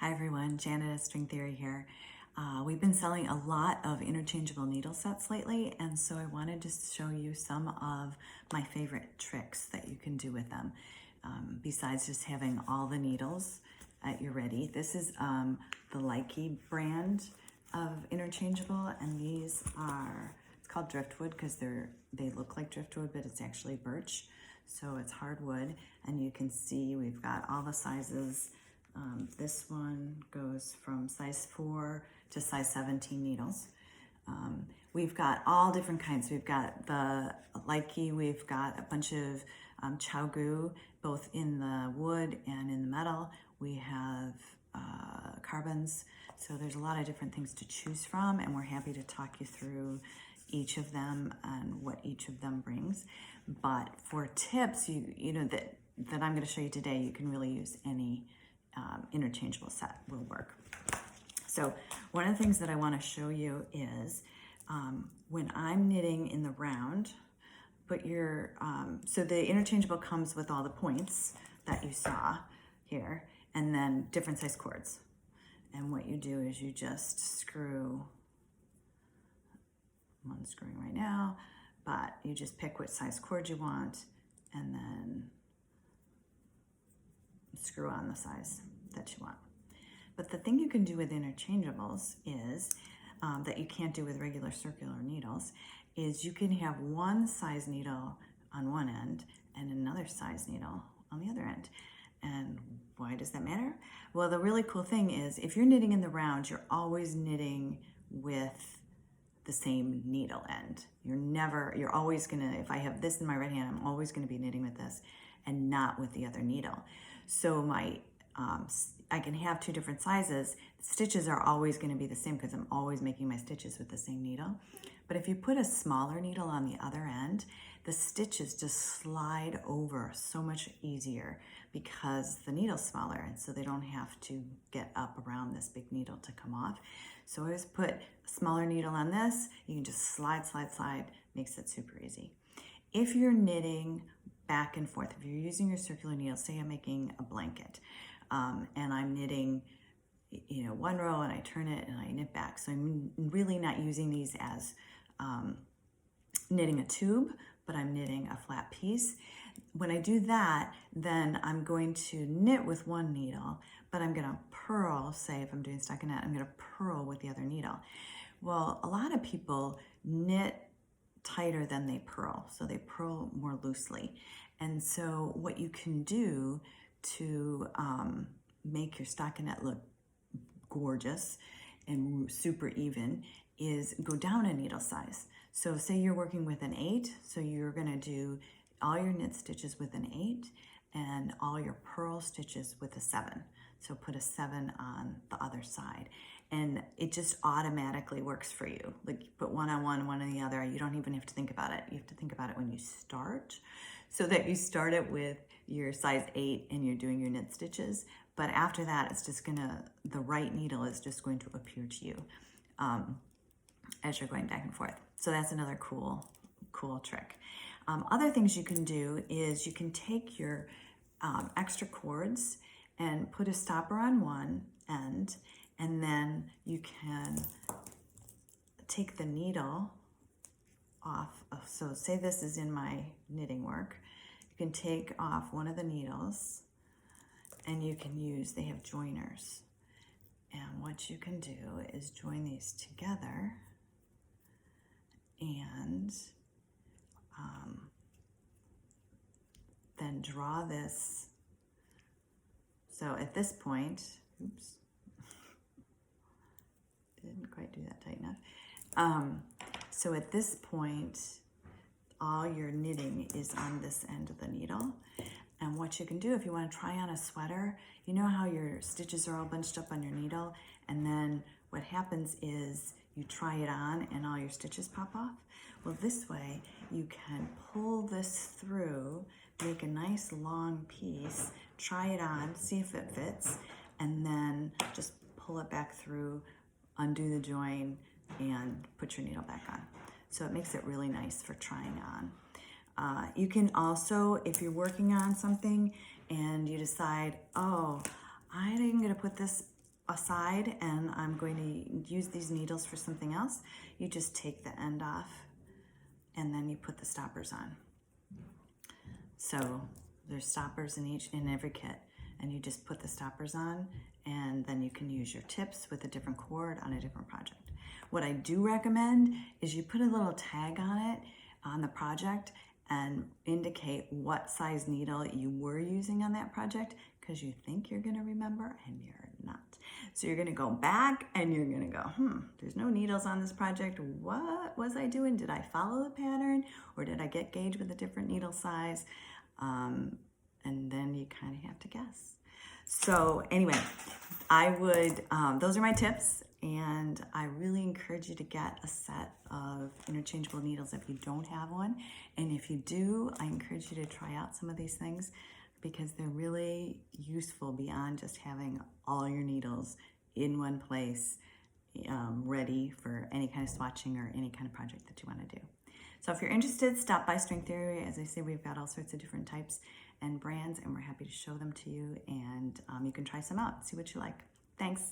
Hi everyone, Janet at String Theory here. We've been selling a lot of interchangeable needle sets lately, and so I wanted to show you some of my favorite tricks that you can do with them. Besides just having all the needles at your ready. This is the Lykke brand of interchangeable, and these are, it's called driftwood because they look like driftwood, but it's actually birch. So it's hardwood, and you can see we've got all the sizes. This one goes from size 4 to size 17 needles. We've got all different kinds. We've got the Lykke, we've got a bunch of Chow both in the wood and in the metal. We have carbons. So there's a lot of different things to choose from, and we're happy to talk you through each of them and what each of them brings. But for tips, that I'm going to show you today, you can really use any interchangeable set will work. So one of the things that I want to show you is when I'm knitting in the round, put your, so the interchangeable comes with all the points that you saw here, and then different size cords. And what you do is you just screw, I'm unscrewing right now, but you just pick what size cord you want and then screw on the size that you want. But the thing you can do with interchangeables is that you can't do with regular circular needles is you can have one size needle on one end and another size needle on the other end. And why does that matter? Well, the really cool thing is if you're knitting in the round, you're always knitting with the same needle end. You're always gonna, if I have this in my right hand, I'm always gonna be knitting with this and not with the other needle. So I can have two different sizes. Stitches are always gonna be the same because I'm always making my stitches with the same needle. But if you put a smaller needle on the other end, the stitches just slide over so much easier because the needle's smaller, and so they don't have to get up around this big needle to come off. So I always put a smaller needle on this. You can just slide, makes it super easy. If you're knitting back and forth, if you're using your circular needle, say I'm making a blanket, and I'm knitting, one row and I turn it and I knit back. So I'm really not using these as knitting a tube, but I'm knitting a flat piece. When I do that, then I'm going to knit with one needle, but I'm gonna purl, say if I'm doing stockinette, I'm gonna purl with the other needle. Well, a lot of people knit tighter than they purl, so they purl more loosely. And so what you can do to make your stockinette look gorgeous and super even is go down a needle size. So say you're working with an 8, so you're gonna do all your knit stitches with an 8 and all your purl stitches with a 7. So put a 7 on the other side. And it just automatically works for you. Like you put one on one, one on the other. You don't even have to think about it. You have to think about it when you start, so that you start it with your size 8 and you're doing your knit stitches. But after that, it's just the right needle is just going to appear to you as you're going back and forth. So that's another cool trick. Other things you can do is you can take your extra cords and put a stopper on one end, and then you can take the needle off. So say this is in my knitting work. You can take off one of the needles and you can use, they have joiners. And what you can do is join these together and then draw this. So at this point, oops, didn't quite do that tight enough. So at this point, all your knitting is on this end of the needle. And what you can do if you want to try on a sweater, you know how your stitches are all bunched up on your needle, and then what happens is you try it on and all your stitches pop off? Well, this way you can pull this through, make a nice long piece, try it on, see if it fits, and then just pull it back through, undo the join, and put your needle back on. So it makes it really nice for trying on. You can also, if you're working on something and you decide, oh, I'm gonna put this aside and I'm going to use these needles for something else, you just take the end off and then you put the stoppers on. So there's stoppers in every kit, and you just put the stoppers on, and then you can use your tips with a different cord on a different project. What I do recommend is you put a little tag on it, on the project, and indicate what size needle you were using on that project, because you think you're gonna remember and you're not. So you're gonna go back and you're gonna go, there's no needles on this project. What was I doing? Did I follow the pattern, or did I get gauged with a different needle size? And then you kind of have to guess. So anyway, I would, those are my tips, and I really encourage you to get a set of interchangeable needles if you don't have one. And if you do, I encourage you to try out some of these things, because they're really useful beyond just having all your needles in one place, ready for any kind of swatching or any kind of project that you want to do. So if you're interested, stop by String Theory. As I say, we've got all sorts of different types and brands, and we're happy to show them to you, and you can try some out, see what you like. Thanks.